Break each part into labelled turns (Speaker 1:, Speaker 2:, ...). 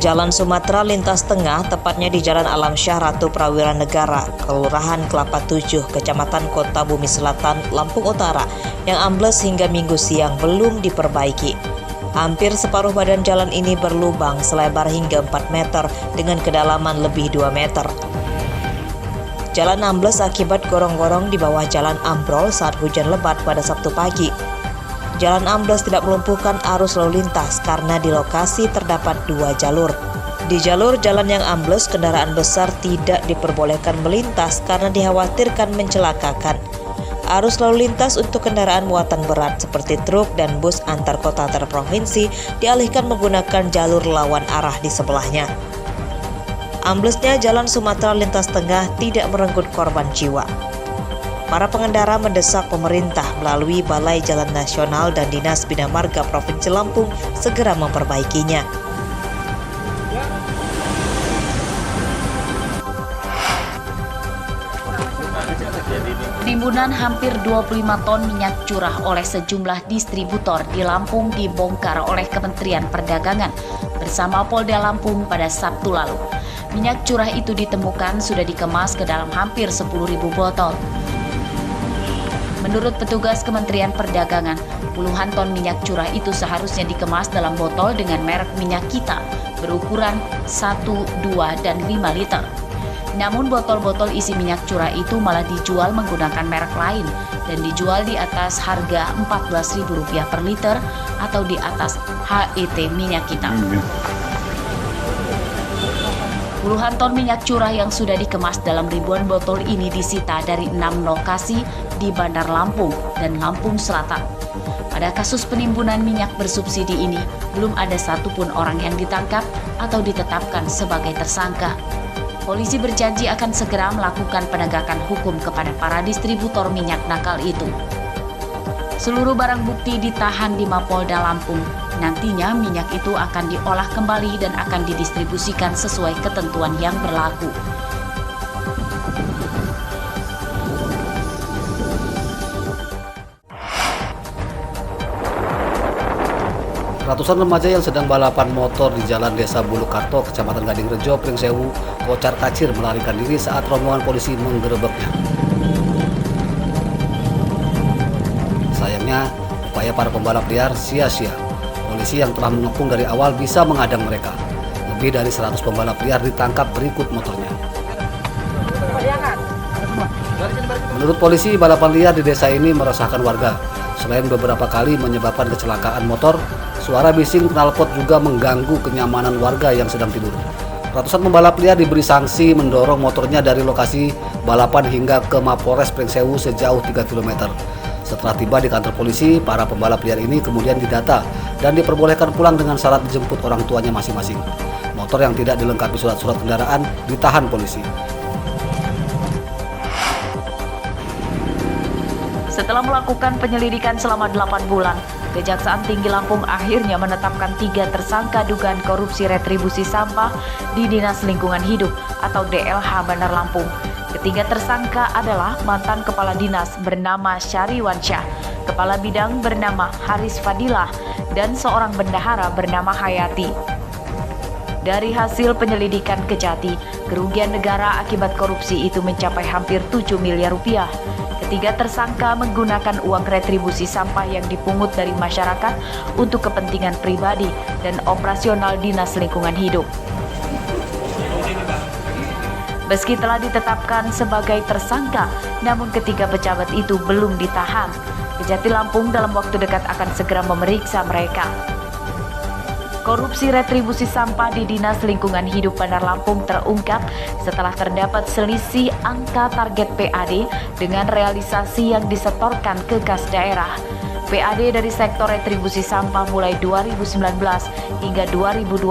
Speaker 1: Jalan Sumatera lintas tengah, tepatnya di Jalan Alam Syah Ratu Prawira Negara, Kelurahan Kelapa 7, Kecamatan Kota Bumi Selatan, Lampung Utara, yang ambles hingga Minggu siang belum diperbaiki. Hampir separuh badan jalan ini berlubang selebar hingga 4 meter dengan kedalaman lebih 2 meter. Jalan ambles akibat gorong-gorong di bawah jalan ambrol saat hujan lebat pada Sabtu pagi. Jalan ambles tidak melumpuhkan arus lalu lintas karena di lokasi terdapat 2 jalur. Di jalur jalan yang ambles, kendaraan besar tidak diperbolehkan melintas karena dikhawatirkan mencelakakan. Arus lalu lintas untuk kendaraan muatan berat seperti truk dan bus antar kota antar provinsi dialihkan menggunakan jalur lawan arah di sebelahnya. Amblesnya Jalan Sumatera lintas tengah tidak merenggut korban jiwa. Para pengendara mendesak pemerintah melalui Balai Jalan Nasional dan Dinas Bina Marga Provinsi Lampung segera memperbaikinya.
Speaker 2: Timbunan hampir 25 ton minyak curah oleh sejumlah distributor di Lampung dibongkar oleh Kementerian Perdagangan bersama Polda Lampung pada Sabtu lalu. Minyak curah itu ditemukan sudah dikemas ke dalam hampir 10.000 botol. Menurut petugas Kementerian Perdagangan, puluhan ton minyak curah itu seharusnya dikemas dalam botol dengan merek minyak kita berukuran 1, 2, dan 5 liter. Namun botol-botol isi minyak curah itu malah dijual menggunakan merek lain dan dijual di atas harga Rp14.000 per liter atau di atas HET minyak kita. Puluhan ton minyak curah yang sudah dikemas dalam ribuan botol ini disita dari 6 lokasi di Bandar Lampung dan Lampung Selatan. Pada kasus penimbunan minyak bersubsidi ini, belum ada satupun orang yang ditangkap atau ditetapkan sebagai tersangka. Polisi berjanji akan segera melakukan penegakan hukum kepada para distributor minyak nakal itu. Seluruh barang bukti ditahan di Mapolda Lampung. Nantinya minyak itu akan diolah kembali dan akan didistribusikan sesuai ketentuan yang berlaku.
Speaker 3: Ratusan remaja yang sedang balapan motor di Jalan Desa Bulukarto, Kecamatan Gading Rejo, Pringsewu, kocar-kacir melarikan diri saat rombongan polisi menggerebeknya. Sayangnya, upaya para pembalap liar sia-sia. Polisi yang telah mengepung dari awal bisa mengadang mereka. Lebih dari 100 pembalap liar ditangkap berikut motornya. Menurut polisi, balapan liar di desa ini meresahkan warga. Selain beberapa kali menyebabkan kecelakaan motor, suara bising knalpot juga mengganggu kenyamanan warga yang sedang tidur. Ratusan pembalap liar diberi sanksi mendorong motornya dari lokasi balapan hingga ke Mapolres Pringsewu sejauh 3 km. Setelah tiba di kantor polisi, para pembalap liar ini kemudian didata dan diperbolehkan pulang dengan syarat dijemput orang tuanya masing-masing. Motor yang tidak dilengkapi surat-surat kendaraan ditahan polisi.
Speaker 2: Setelah melakukan penyelidikan selama 8 bulan, Kejaksaan Tinggi Lampung akhirnya menetapkan 3 tersangka dugaan korupsi retribusi sampah di Dinas Lingkungan Hidup atau DLH Bandar Lampung. Ketiga tersangka adalah mantan Kepala Dinas bernama Syariwansyah, Kepala Bidang bernama Haris Fadilah, dan seorang bendahara bernama Hayati. Dari hasil penyelidikan Kejati, kerugian negara akibat korupsi itu mencapai hampir 7 miliar rupiah. Ketiga tersangka menggunakan uang retribusi sampah yang dipungut dari masyarakat untuk kepentingan pribadi dan operasional Dinas Lingkungan Hidup. Meski telah ditetapkan sebagai tersangka, namun ketiga pejabat itu belum ditahan. Kejati Lampung dalam waktu dekat akan segera memeriksa mereka. Korupsi retribusi sampah di Dinas Lingkungan Hidup Bandar Lampung terungkap setelah terdapat selisih angka target PAD dengan realisasi yang disetorkan ke kas daerah. PAD dari sektor retribusi sampah mulai 2019 hingga 2021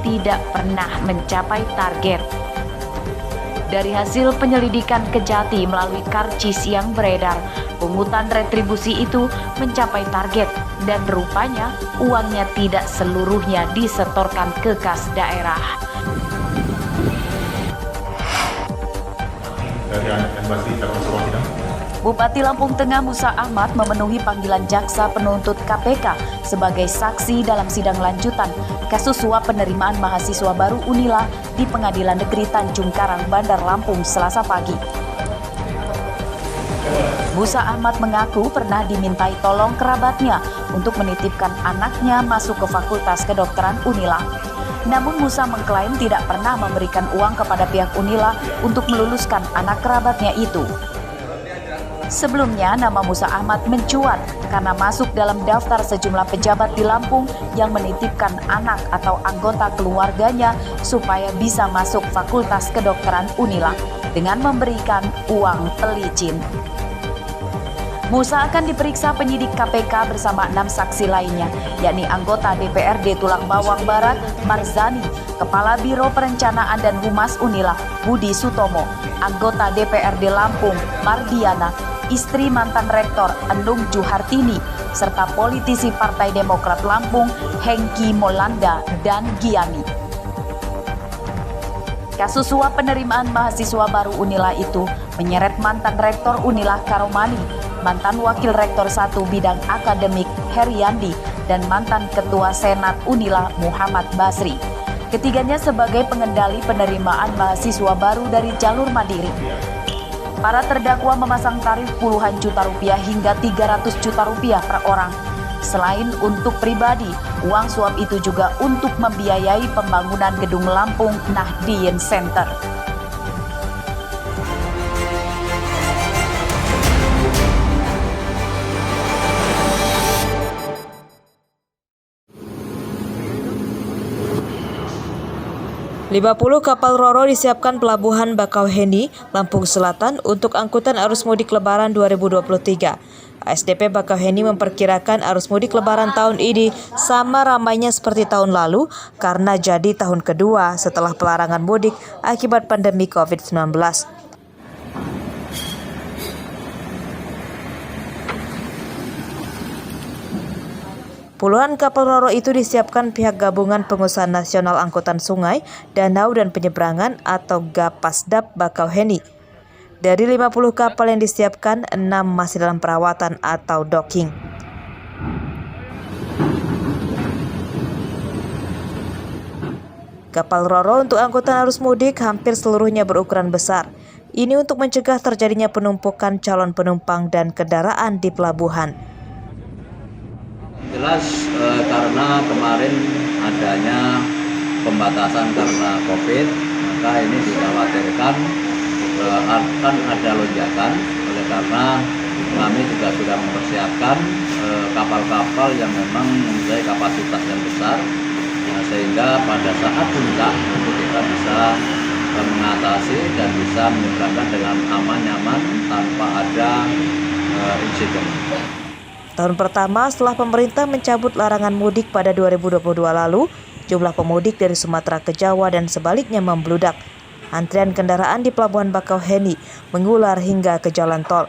Speaker 2: tidak pernah mencapai target. Dari hasil penyelidikan Kejati melalui karcis yang beredar, pungutan retribusi itu mencapai target dan rupanya uangnya tidak seluruhnya disetorkan ke kas daerah.
Speaker 4: Dari Embasi Termasuk Sidang.
Speaker 2: Bupati Lampung Tengah Musa Ahmad memenuhi panggilan jaksa penuntut KPK sebagai saksi dalam sidang lanjutan kasus suap penerimaan mahasiswa baru Unila di Pengadilan Negeri Tanjung Karang, Bandar Lampung, Selasa pagi. Musa Ahmad mengaku pernah dimintai tolong kerabatnya untuk menitipkan anaknya masuk ke Fakultas Kedokteran Unila. Namun Musa mengklaim tidak pernah memberikan uang kepada pihak Unila untuk meluluskan anak kerabatnya itu. Sebelumnya, nama Musa Ahmad mencuat karena masuk dalam daftar sejumlah pejabat di Lampung yang menitipkan anak atau anggota keluarganya supaya bisa masuk Fakultas Kedokteran Unila dengan memberikan uang pelicin. Musa akan diperiksa penyidik KPK bersama 6 saksi lainnya, yakni anggota DPRD Tulang Bawang Barat, Marzani, Kepala Biro Perencanaan dan Humas Unila, Budi Sutomo, anggota DPRD Lampung, Mardiana, istri mantan Rektor Enung Juhartini, serta politisi Partai Demokrat Lampung, Hengki Molanda dan Giani. Kasus suap penerimaan mahasiswa baru Unila itu menyeret mantan Rektor Unila Karomani, mantan Wakil Rektor 1 Bidang Akademik Heriandi, dan mantan Ketua Senat Unila Muhammad Basri. Ketiganya sebagai pengendali penerimaan mahasiswa baru dari jalur mandiri. Para terdakwa memasang tarif puluhan juta rupiah hingga 300 juta rupiah per orang. Selain untuk pribadi, uang suap itu juga untuk membiayai pembangunan gedung Lampung Nahdien Center.
Speaker 1: Lima 50 kapal Roro disiapkan Pelabuhan Bakauheni, Lampung Selatan untuk angkutan arus mudik Lebaran 2023. ASDP Bakauheni memperkirakan arus mudik Lebaran tahun ini sama ramainya seperti tahun lalu karena jadi tahun kedua setelah pelarangan mudik akibat pandemi COVID-19. Puluhan kapal Roro itu disiapkan pihak Gabungan Pengusaha Nasional Angkutan Sungai, Danau dan Penyeberangan atau Gapasdap Bakauheni. Dari 50 kapal yang disiapkan, 6 masih dalam perawatan atau docking. Kapal Roro untuk angkutan arus mudik hampir seluruhnya berukuran besar. Ini untuk mencegah terjadinya penumpukan calon penumpang dan kendaraan di pelabuhan.
Speaker 3: Jelas karena kemarin adanya pembatasan karena COVID, maka ini dikhawatirkan akan ada lonjakan. Oleh karena kami juga sudah mempersiapkan kapal-kapal yang memang mempunyai kapasitas yang besar, sehingga pada saat puncak itu kita bisa mengatasi dan bisa menyeberangkan dengan aman, nyaman tanpa ada insiden.
Speaker 1: Tahun pertama setelah pemerintah mencabut larangan mudik pada 2022 lalu, jumlah pemudik dari Sumatera ke Jawa dan sebaliknya membludak. Antrian kendaraan di Pelabuhan Bakauheni mengular hingga ke jalan tol.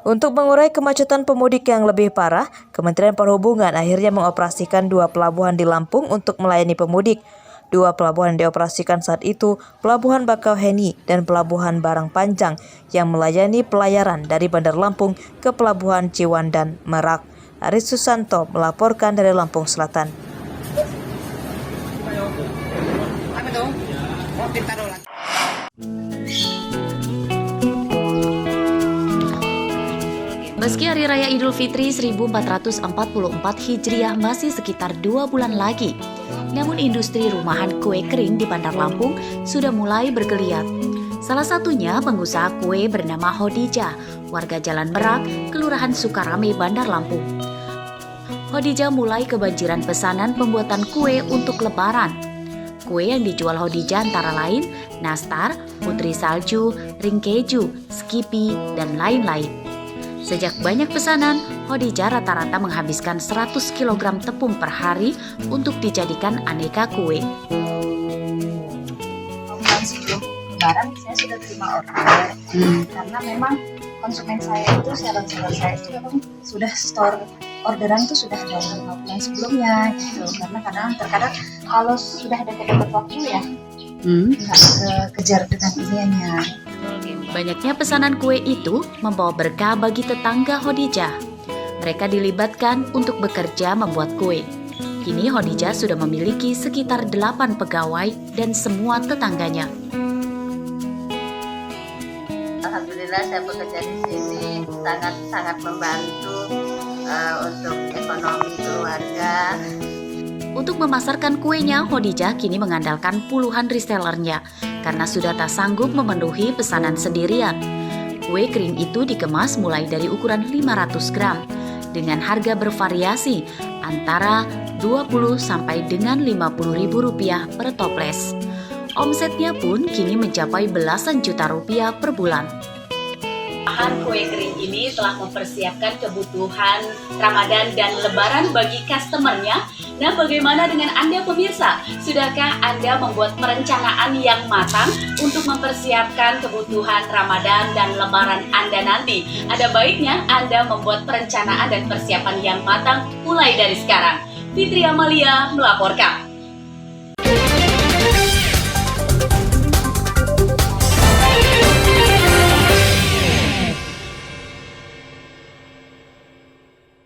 Speaker 1: Untuk mengurai kemacetan pemudik yang lebih parah, Kementerian Perhubungan akhirnya mengoperasikan 2 pelabuhan di Lampung untuk melayani pemudik. 2 pelabuhan yang dioperasikan saat itu, Pelabuhan Bakauheni dan Pelabuhan Barang Panjang yang melayani pelayaran dari Bandar Lampung ke Pelabuhan Ciwandan, Merak. Aris Susanto melaporkan dari Lampung Selatan.
Speaker 2: Meski Hari Raya Idul Fitri 1444 Hijriah masih sekitar 2 bulan lagi, namun industri rumahan kue kering di Bandar Lampung sudah mulai bergeliat. Salah satunya pengusaha kue bernama Hodijah, warga Jalan Merak, Kelurahan Sukarame, Bandar Lampung. Hodijah mulai kebanjiran pesanan pembuatan kue untuk Lebaran. Kue yang dijual Hodijah antara lain nastar, putri salju, ring keju, skippy, dan lain-lain. Sejak banyak pesanan, Hodijah rata-rata menghabiskan 100 kg tepung per hari untuk dijadikan aneka kue.
Speaker 4: Sebelum Lebaran saya sudah terima order karena memang konsumen saya itu, seller-seller saya itu memang sudah store orderan itu sudah dari 5 bulan sebelumnya gitu. Karena terkadang kalau sudah dekat-dekat waktu ya nggak kejar dengan iniannya.
Speaker 2: Banyaknya pesanan kue itu membawa berkah bagi tetangga Khadijah. Mereka dilibatkan untuk bekerja membuat kue. Kini Khadijah sudah memiliki sekitar 8 pegawai dan semua tetangganya.
Speaker 5: Alhamdulillah saya bekerja di sini sangat membantu untuk ekonomi keluarga.
Speaker 2: Untuk memasarkan kuenya, Khadijah kini mengandalkan puluhan resellernya karena sudah tak sanggup memenuhi pesanan sendirian. Kue kering itu dikemas mulai dari ukuran 500 gram dengan harga bervariasi antara 20 sampai dengan 50 ribu rupiah per toples. Omsetnya pun kini mencapai belasan juta rupiah per bulan.
Speaker 6: Bahan kue kering ini telah mempersiapkan kebutuhan Ramadan dan Lebaran bagi customernya. Nah, bagaimana dengan Anda pemirsa? Sudahkah Anda membuat perencanaan yang matang untuk mempersiapkan kebutuhan Ramadan dan Lebaran Anda nanti? Ada baiknya Anda membuat perencanaan dan persiapan yang matang mulai dari sekarang. Fitri Amalia melaporkan.